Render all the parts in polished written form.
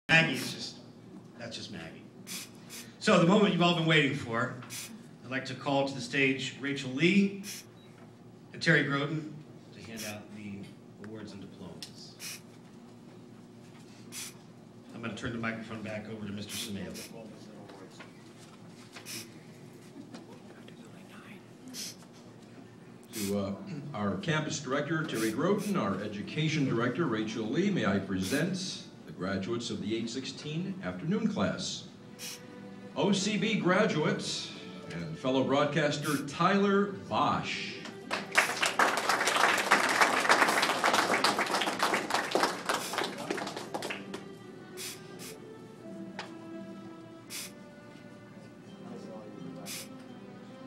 Maggie's that's just Maggie. So the moment you've all been waiting for, I'd like to call to the stage Rachel Lee and Terry Groden to hand out the awards and diplomas. I'm going to turn the microphone back over to Mr. Samail. To our campus director, Terry Groden, our education director, Rachel Lee, may I present the graduates of the 816 afternoon class. OCB graduate and fellow broadcaster Tyler Bosch.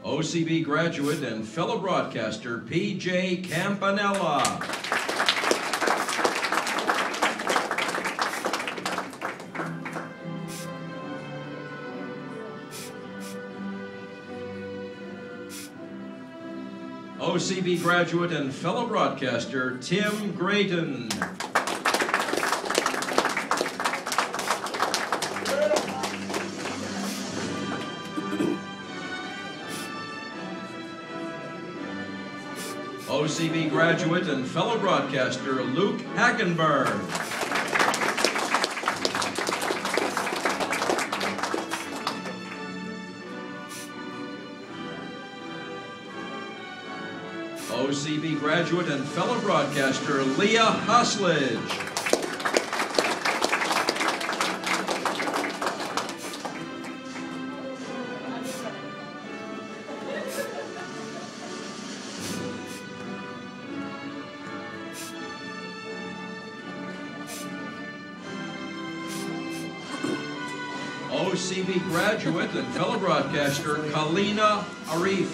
OCB graduate and fellow broadcaster PJ Campanella. OCB graduate and fellow broadcaster Tim Grayton. OCB graduate and fellow broadcaster Luke Hackenberg. OCB graduate and fellow broadcaster Leah Hosledge. OCB graduate and fellow broadcaster Kalina Arif.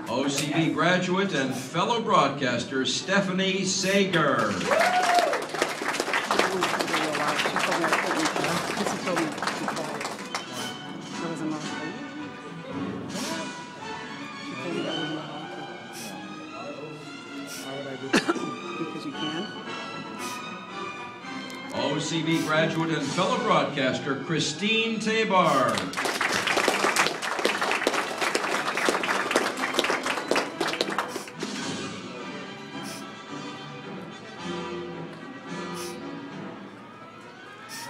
OCB graduate and fellow broadcaster Stephanie Sager. OCB graduate and fellow broadcaster Christine Tabar.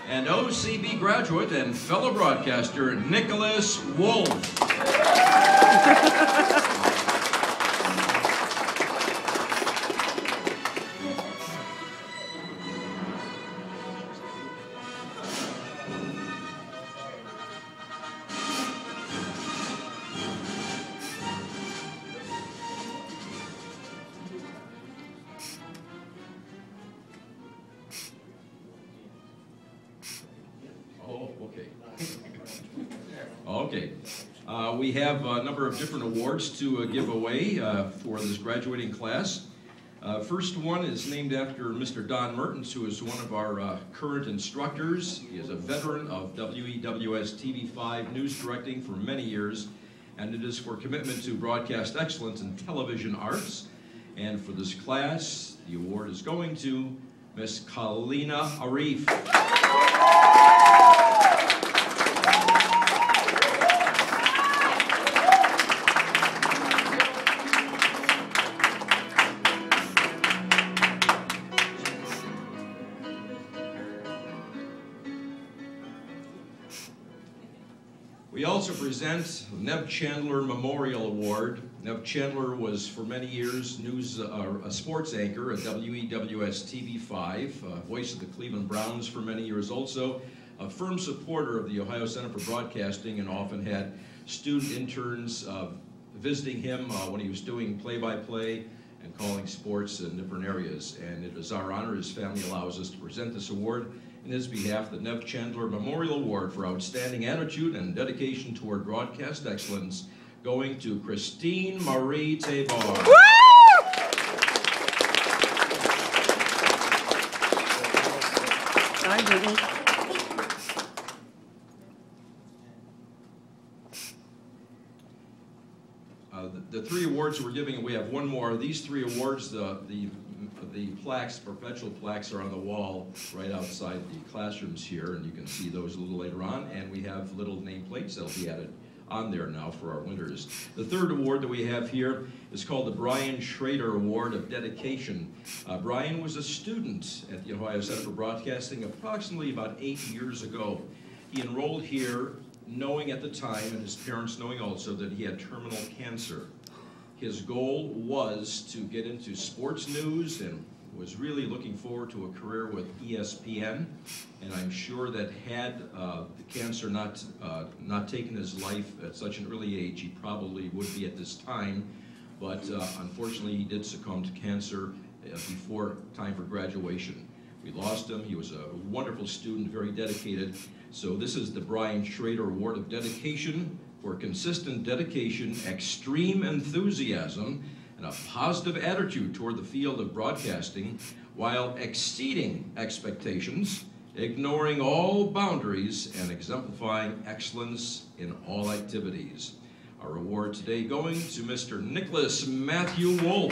And OCB graduate and fellow broadcaster Nicholas Wolf. Okay. We have a number of different awards to give away for this graduating class. First one is named after Mr. Don Mertens, who is one of our current instructors. He is a veteran of WEWS TV5 news directing for many years, and it is for commitment to broadcast excellence in television arts. And for this class, the award is going to Miss Kalina Arif. We also present the Nev Chandler Memorial Award. Nev Chandler was for many years a sports anchor at WEWS TV5, voice of the Cleveland Browns for many years also, a firm supporter of the Ohio Center for Broadcasting, and often had student interns visiting him when he was doing play-by-play and calling sports in different areas. And it is our honor, his family allows us to present this award in his behalf, the Nev Chandler Memorial Award for outstanding attitude and dedication toward broadcast excellence, going to Christine Marie Tabar. Woo! I didn't. The three awards we're giving, we have one more. These three awards, the plaques, perpetual plaques, are on the wall right outside the classrooms here, and you can see those a little later on. And we have little nameplates that'll be added on there now for our winners. The third award that we have here is called the Brian Schrader Award of Dedication. Brian was a student at the Ohio Center for Broadcasting approximately about 8 years ago. He enrolled here knowing at the time, and his parents knowing also, that he had terminal cancer. His goal was to get into sports news and was really looking forward to a career with ESPN. And I'm sure that had the cancer not taken his life at such an early age, he probably would be at this time. But unfortunately, he did succumb to cancer before time for graduation. We lost him. He was a wonderful student, very dedicated. So this is the Brian Schrader Award of Dedication for consistent dedication, extreme enthusiasm, and a positive attitude toward the field of broadcasting while exceeding expectations, ignoring all boundaries, and exemplifying excellence in all activities. Our award today going to Mr. Nicholas Matthew Wolf.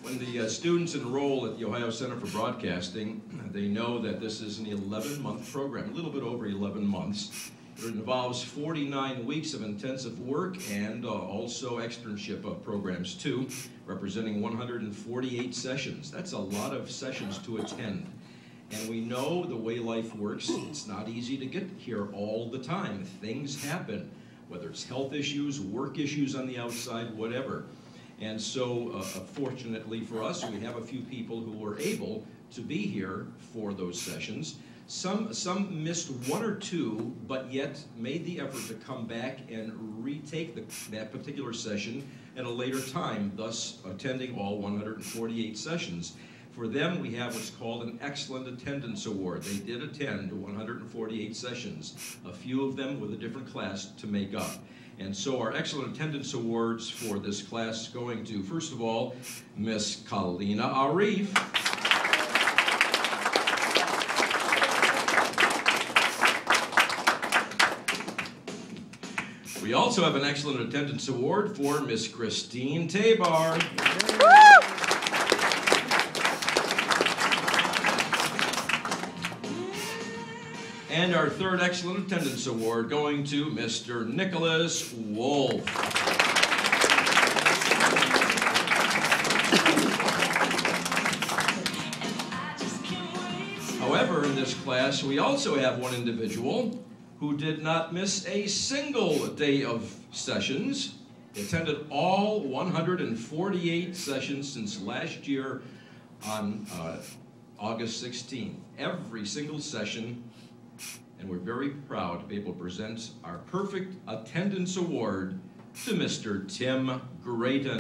When the students enroll at the Ohio Center for Broadcasting, they know that this is an 11-month program, a little bit over 11 months. It involves 49 weeks of intensive work and also externship programs too, representing 148 sessions. That's a lot of sessions to attend. And we know the way life works, it's not easy to get here all the time. Things happen, whether it's health issues, work issues on the outside, whatever. And so, fortunately for us, we have a few people who were able to be here for those sessions. Some missed one or two, but yet made the effort to come back and retake that particular session at a later time, thus attending all 148 sessions. For them, we have what's called an Excellent Attendance Award. They did attend 148 sessions, a few of them with a different class to make up. And so our Excellent Attendance Awards for this class going to, first of all, Miss Kalina Arif. We also have an Excellent Attendance Award for Miss Christine Tabar. And our third Excellent Attendance Award going to Mr. Nicholas Wolf. However, in this class, we also have one individual who did not miss a single day of sessions. He attended all 148 sessions since last year on August 16th. Every single session. And we're very proud to be able to present our Perfect Attendance Award to Mr. Tim Grayton.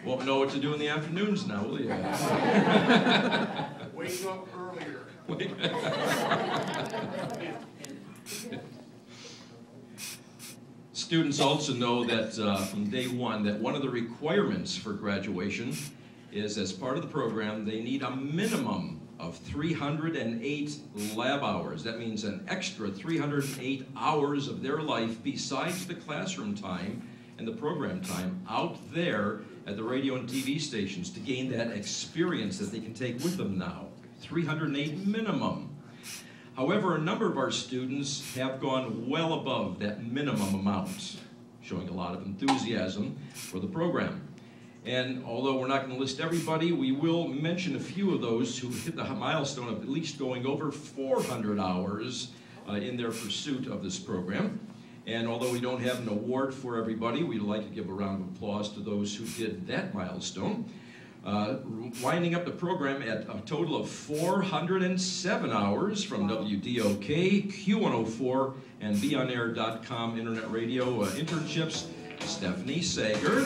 Won't know what to do in the afternoons now, will you? Wake up earlier. Students also know that from day one that one of the requirements for graduation is, as part of the program, they need a minimum of 308 lab hours. That means an extra 308 hours of their life besides the classroom time and the program time out there at the radio and TV stations to gain that experience that they can take with them now. 308 minimum. However, a number of our students have gone well above that minimum amount, showing a lot of enthusiasm for the program. And although we're not going to list everybody, we will mention a few of those who hit the milestone of at least going over 400 hours in their pursuit of this program. And although we don't have an award for everybody, we'd like to give a round of applause to those who did that milestone. Winding up the program at a total of 407 hours from WDOK, Q104, and BeOnAir.com internet radio internships, Stephanie Sager.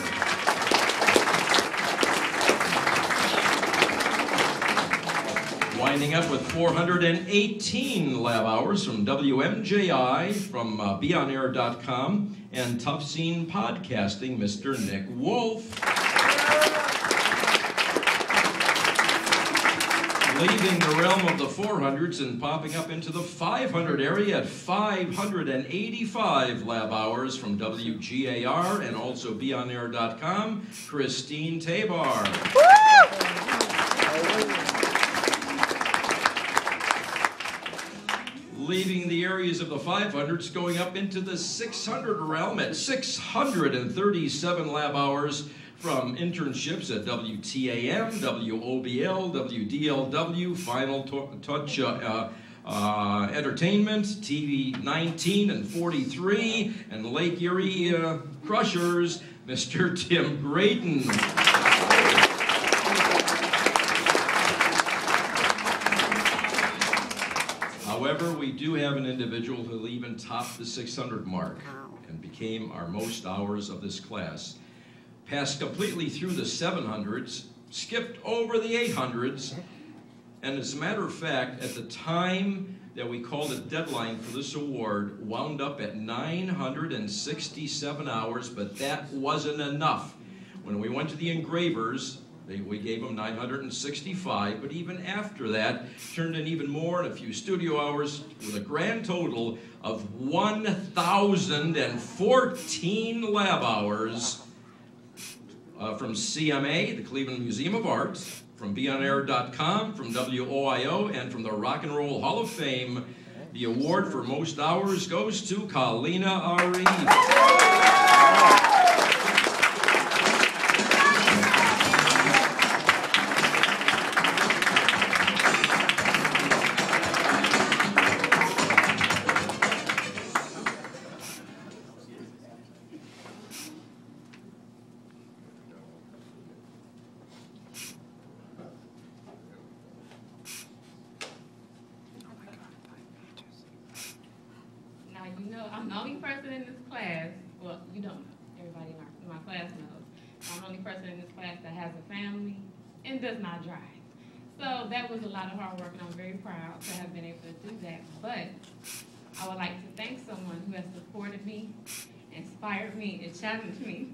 Winding up with 418 lab hours from WMJI, from BeOnAir.com, and Tough Scene Podcasting, Mr. Nick Wolf. Leaving the realm of the 400s and popping up into the 500 area at 585 lab hours from WGAR and also BeOnAir.com, Christine Tabar. Leaving the areas of the 500s, going up into the 600 realm at 637 lab hours from internships at WTAM, WOBL, WDLW, Final Touch Entertainment, TV 19 and 43, and Lake Erie Crushers, Mr. Tim Graydon. However, we do have an individual who even topped the 600 mark and became our most hours of this class. Passed completely through the 700s, skipped over the 800s, and as a matter of fact, at the time that we called a deadline for this award, wound up at 967 hours, but that wasn't enough. When we went to the engravers, we gave them 965, but even after that, turned in even more and a few studio hours with a grand total of 1,014 lab hours from CMA, the Cleveland Museum of Art, from BeOnAir.com, from WOIO, and from the Rock and Roll Hall of Fame. The award for most hours goes to Kalina Arif. You know, I'm the only person in this class, well, you don't know, everybody in my class knows, I'm the only person in this class that has a family and does not drive. So that was a lot of hard work, and I'm very proud to have been able to do that. But I would like to thank someone who has supported me, inspired me, and challenged me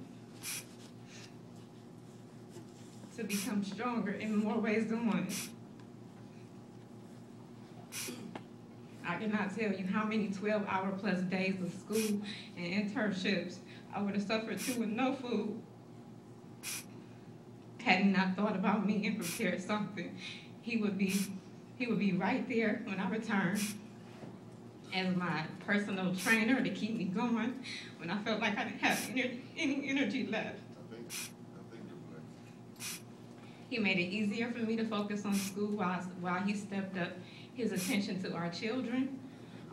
to become stronger in more ways than one. I cannot tell you how many 12-hour-plus days of school and internships I would have suffered through with no food had he not thought about me and prepared something. He would be right there when I returned as my personal trainer to keep me going when I felt like I didn't have any energy left. He made it easier for me to focus on school while he stepped up his attention to our children,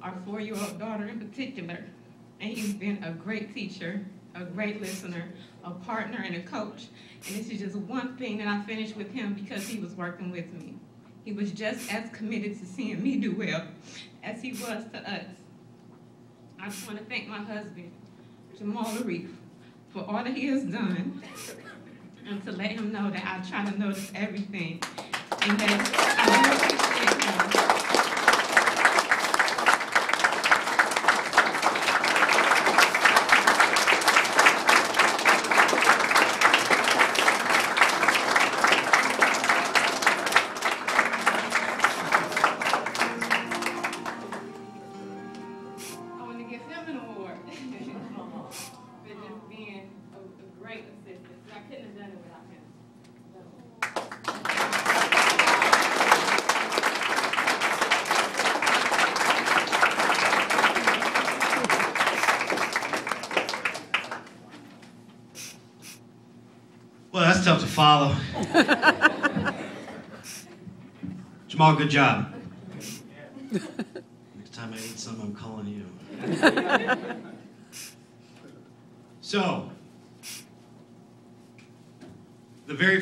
our 4-year-old daughter in particular. And he's been a great teacher, a great listener, a partner, and a coach. And this is just one thing that I finished with him because he was working with me. He was just as committed to seeing me do well as he was to us. I just want to thank my husband, Jamal Arif, for all that he has done, and to let him know that I try to notice everything, and that I do appreciate him. I want to give him an award for just being a great assistant. I couldn't have done it without him. Well, that's tough to follow. Jamal, good job. Next time I eat some, I'm calling you. So, the very